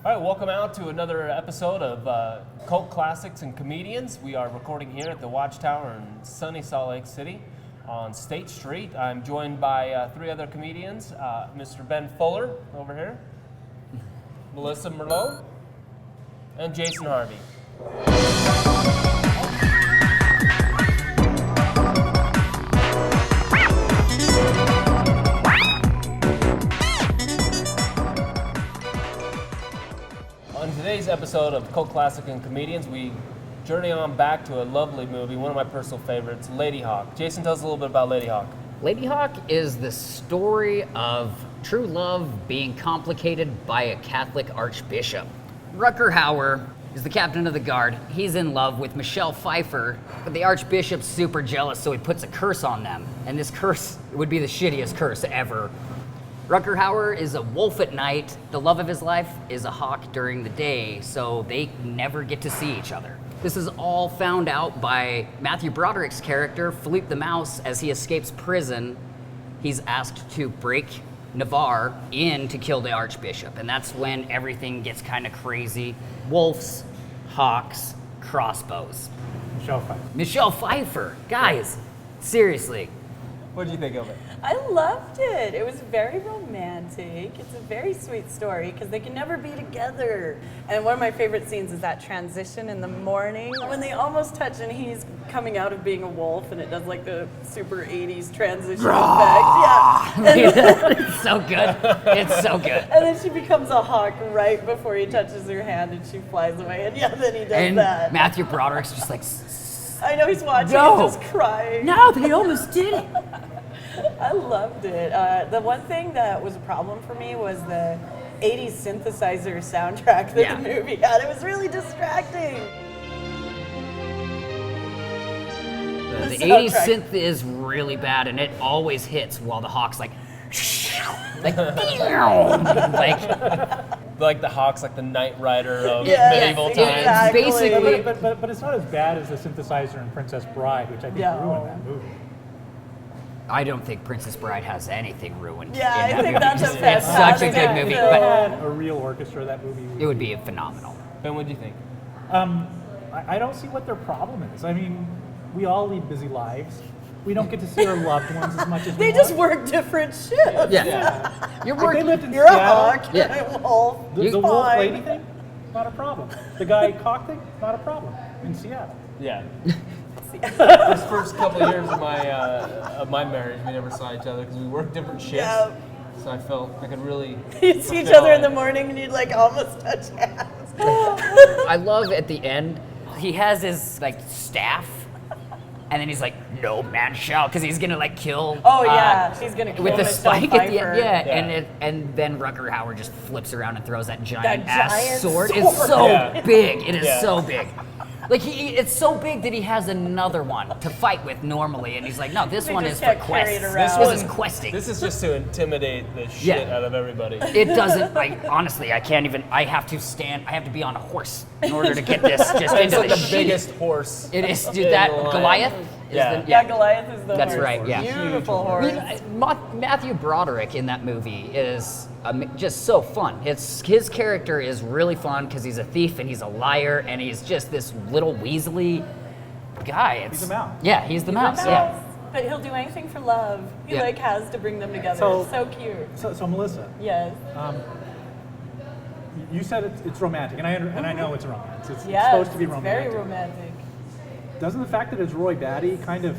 All right, welcome out to another episode of Cult Classics and Comedians. We are recording here at the Watchtower in sunny Salt Lake City on State Street. I'm joined by three other comedians, Mr. Ben Fuller over here, Melissa Merlot, and Jason Harvey. On today's episode of Cult Classic and Comedians, we journey on back to a lovely movie, one of my personal favorites, Ladyhawke. Jason, tell us a little bit about Ladyhawke. Ladyhawke is the story of true love being complicated by a Catholic archbishop. Rutger Hauer is the captain of the guard. He's in love with Michelle Pfeiffer, but the archbishop's super jealous, so he puts a curse on them. And this curse would be the shittiest curse ever. Rutger Hauer is a wolf at night. The love of his life is a hawk during the day, so they never get to see each other. This is all found out by Matthew Broderick's character, Philippe the Mouse. As he escapes prison, he's asked to break Navarre in to kill the archbishop, and that's when everything gets kind of crazy. Wolves, hawks, crossbows. Michelle Pfeiffer. Guys, seriously. What did you think of it? I loved it. It was very romantic. It's a very sweet story because they can never be together. And one of my favorite scenes is that transition in the morning when they almost touch and he's coming out of being a wolf and it does like the super 80s transition effect. Yeah. It's so good. It's so good. And then she becomes a hawk right before he touches her hand and she flies away. And yeah, then he does And that. Matthew Broderick's just like, I know he's watching No. and just crying. no, they almost did it. I loved it. The one thing that was a problem for me was the 80s synthesizer soundtrack that the movie had. It was really distracting. The 80s synth is really bad, and it always hits while the hawk's like Like the Hawk's, like the Knight Rider of Yes, medieval times. exactly. basically. But it's not as bad as the synthesizer in Princess Bride, which I think ruined that movie. I don't think Princess Bride has anything ruined. Yeah, in I that think movie. that's a It's fantastic such a good movie, film. but A real orchestra, that movie. it would be phenomenal. Ben, what did you think? I don't see what their problem is. I mean, we all lead busy lives. We don't get to see our loved ones as much as we They just want. work different shifts. Yeah. You're If they working. lived in You're a Seattle, hawk, Yeah. you're a wolf. the wolf fine. lady thing, not a problem. The guy cock thing, not a problem in Seattle. Yeah. This first couple of years of my marriage, we never saw each other because we worked different shifts. Yeah. So I felt I could really. You'd see each fulfill other in it. the morning and you'd like almost touch hands. I love at the end, he has his like staff, and then he's like, "No man shall," because he's gonna like kill. Oh yeah, she's gonna kill With the Michelle spike at the Pfeiffer. end, yeah, Yeah. and then Rutger Hauer just flips around and throws that giant That ass giant sword. sword. It's so Yeah. big. It is Yeah. so big. Like it's so big that he has another one to fight with normally, and he's like, "No, this They one just is for get quests. carried This around. is questing." This is just to intimidate the shit Yeah. out of everybody. It doesn't. I honestly, I can't even. I have to stand. I have to be on a horse in order to get this just It's into like the the sheet. biggest horse. It is, in dude. That the line. Goliath. Is Yeah. the, Yeah, Goliath is the That's horse. right, yeah. Beautiful I horse. mean, Matthew Broderick in that movie is just so fun. His character is really fun because he's a thief and he's a liar and he's just this little weaselly guy. He's a mouse. Yeah, he's the mouse. Yeah. But he'll do anything for love. He Yeah. like has to bring them together. So- It's so cute. So Melissa, Yes. you said it's romantic, and I know it's a romance. It's Yes. supposed to be it's romantic. very romantic. Doesn't the fact that it's Roy Batty kind of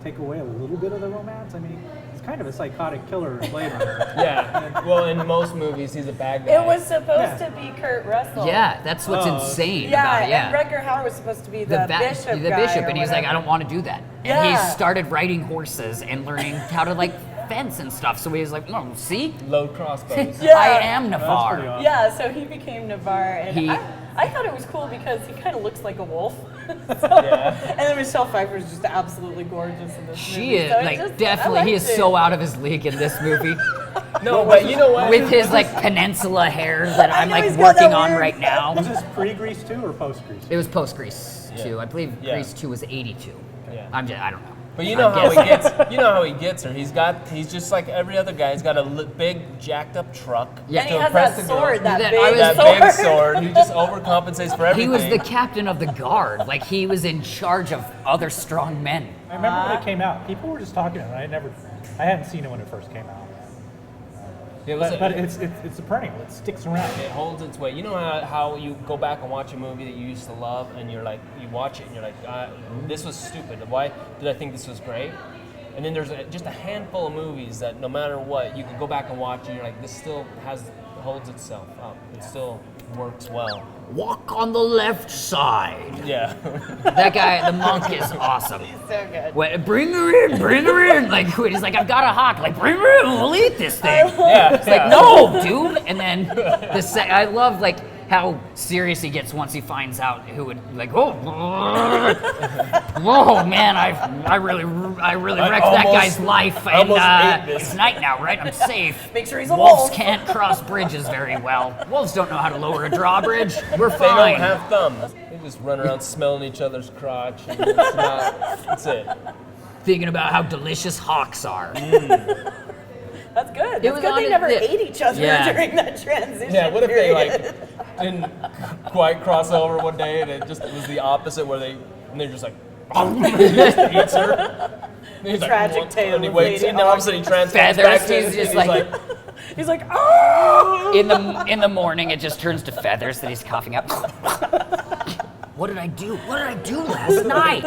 take away a little bit of the romance? I mean, he's kind of a psychotic killer in Blade Runner. Yeah. Well, in most movies, he's a bad guy. It was supposed Yeah. to be Kurt Russell. Yeah, that's what's Oh. insane Yeah, about it. Yeah. and Rutger Hauer was supposed to be the, bishop the guy bishop, or and he's like, whatever. I don't want to do that. And Yeah. he started riding horses and learning how to like fence and stuff. So he was like, no, see, Load crossbows. Yeah. I am That's Navarre. pretty awesome. Yeah, so he became Navarre, and He- I thought it was cool because he kind of looks like a wolf. Yeah. And then Michelle Pfeiffer is just absolutely gorgeous in this movie. She is So it like just- definitely. I He is liked it. so out of his league in this movie No, but you know what? with his like peninsula hair that I'm know, like he's got that working on weird- right now. Was this pre-Grease 2 or post-Grease? It was post Grease 2. I believe Yeah. Grease 2 was 82. Yeah. I don't know. But you know how he gets. You know how he gets her. He's just like every other guy. He's got a big jacked up truck. Yeah. And he has that sword, that big sword. He just overcompensates for everything. He was the captain of the guard. Like, he was in charge of other strong men. I remember when it came out, people were just talking about it. I hadn't seen it when it first came out. But it's a perennial. It sticks around. It holds its way. You know how you go back and watch a movie that you used to love, and you're like, you watch it and you're like, this was stupid. Why did I think this was great? And then there's just a handful of movies that no matter what, you can go back and watch, and you're like, this still holds itself up. It still works well. Walk on the left side. Yeah. That guy, the monk, is awesome. He's so good. Wait, bring her in. Like, he's like, I've got a hawk. Like, bring her in, we'll eat this thing. Yeah. It's like, no, dude. And then I love like how serious he gets once he finds out who would like, whoa man, I really wrecked that guy's life, and it's night now, right? I'm safe. Make sure he's a Wolves wolf. can't cross bridges very well. Wolves don't know how to lower a drawbridge. We're They fine. don't have thumbs. They just run around smelling each other's crotch. And that's it. Thinking about how delicious hawks are. That's good. It It's was good on they it- never yeah. ate each other Yeah. during that transition. Yeah, what if they period? didn't quite cross over one day and it was the opposite where they're just like, he just eats her. And he's Tragic "What?" tale And he of waits, and then all of a sudden he transforms Feathers, back to he's and just he's like- He's like, oh! In the morning, it just turns to feathers that he's coughing up. What did I do? What did I do last night?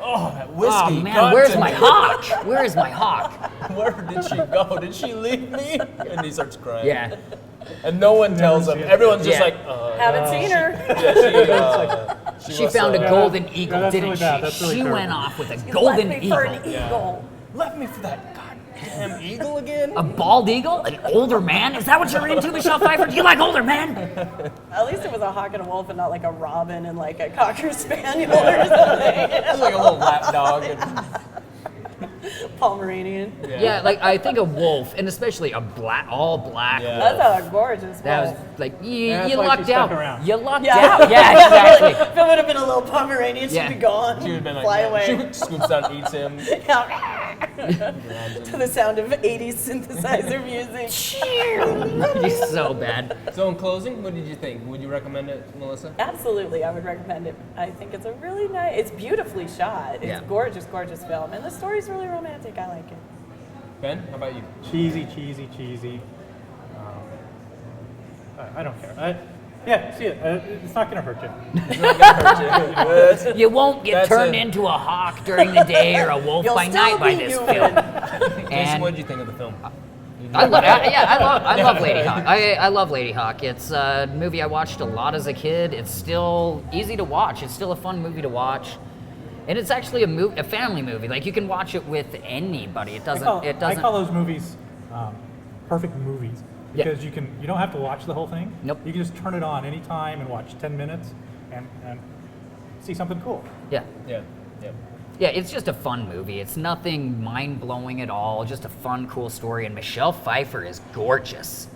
oh, that whiskey. Oh man, got where's to my me. hawk? Where is my hawk? Where did she go? Did she leave me? And he starts crying. Yeah. And no one tells him. seen it. Everyone's just Yeah. like, Haven't seen her. She must, found a golden eagle, that's didn't really she? bad. That's really She terrible. went off with a You golden left me for eagle. an eagle. left me for that goddamn eagle again? A bald eagle? An older man? Is that what you're into, Michelle Pfeiffer? Do you like older men? At least it was a hawk and a wolf and not like a robin and like a cocker spaniel or something. It's like a little lap dog. And, Pomeranian. Yeah, like I think a wolf, and especially all black. Yeah. That's a gorgeous That wolf. was like you that's why she lucked stuck out. around. You lucked Yeah. out. Yeah, exactly. If it would have been a little Pomeranian, Yeah. she'd be gone. she would have been like, Fly that. away. She scoops down and eats him. To the sound of 80s synthesizer music. He's so bad. So in closing, what did you think? Would you recommend it, Melissa? Absolutely, I would recommend it. I think it's a really nice, it's beautifully shot. It's Yeah. gorgeous, gorgeous film. And the story's really romantic. I like it. Ben, how about you? Cheesy. I don't care. Yeah, see it. It's not going to hurt you. It's not gonna hurt you. You won't get That's turned it. into a hawk during the day or a wolf You'll by still night by be this human. film. Jason, And what did you think of the film? I love Ladyhawke. I love Ladyhawke. It's a movie I watched a lot as a kid. It's still easy to watch. It's still a fun movie to watch, and it's actually a family movie. Like you can watch it with anybody. It doesn't. I call those movies perfect movies Yeah. because you don't have to watch the whole thing. Nope. You can just turn it on anytime and watch 10 minutes and see something cool. Yeah. Yeah. Yeah, it's just a fun movie. It's nothing mind-blowing at all. Just a fun, cool story. And Michelle Pfeiffer is gorgeous.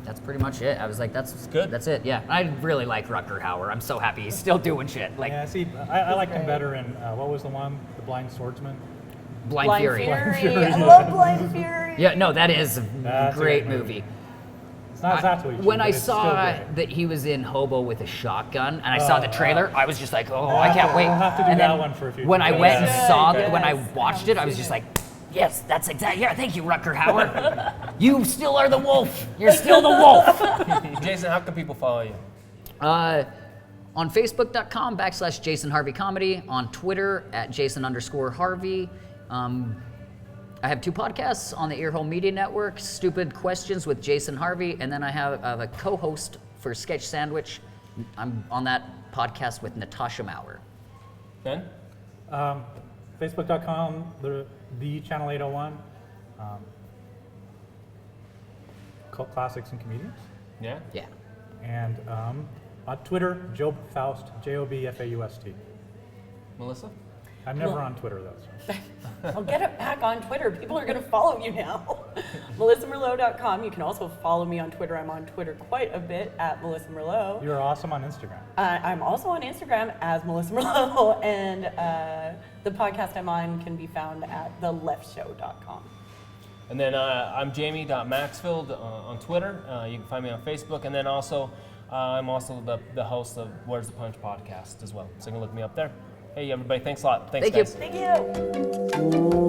That's pretty much it. I was like, that's good. That's it. Yeah, I really like Rutger Hauer. I'm so happy he's still doing shit. Like Yeah, see, I liked him better in, what was the one? The Blind Swordsman? Blind Blind Fury. Fury. I love Blind Fury. Yeah, no, that is a That's a great good movie. It's not exactly When cheap, I but it's still saw great. that he was in Hobo with a Shotgun, and I saw the trailer, I was just like, oh, I can't wait. We'll have to do And that then one for a future when I episode. went and Yes. saw Yes. when I watched it, I was just like, yes, that's exactly. Yeah, thank you, Rutger Hauer. You still are the wolf. You're still the wolf. Jason, how can people follow you? On Facebook.com/Jason Harvey Comedy. On Twitter @Jason_Harvey. I have 2 podcasts on the Earhole Media Network, Stupid Questions with Jason Harvey, and then I have a co-host for Sketch Sandwich. I'm on that podcast with Natasha Maurer. Ben? Facebook.com, the Channel 801, Cult Classics and Comedians. Yeah? Yeah. And on Twitter, Job Faust, Jobfaust. Melissa? I'm never on Twitter though. So. I'll get it back on Twitter. People are going to follow you now. MelissaMerlot.com. You can also follow me on Twitter. I'm on Twitter quite a bit at Melissa Merlot. You're awesome on Instagram. I'm also on Instagram as Melissa Merlot, and the podcast I'm on can be found at theleftShow.com. And then I'm Jamie.Maxfield on Twitter. You can find me on Facebook. And then also, I'm also the host of Where's the Punch podcast as well. So you can look me up there. Hey, everybody. Thanks a lot. Thanks, Thank you. guys. Thank you.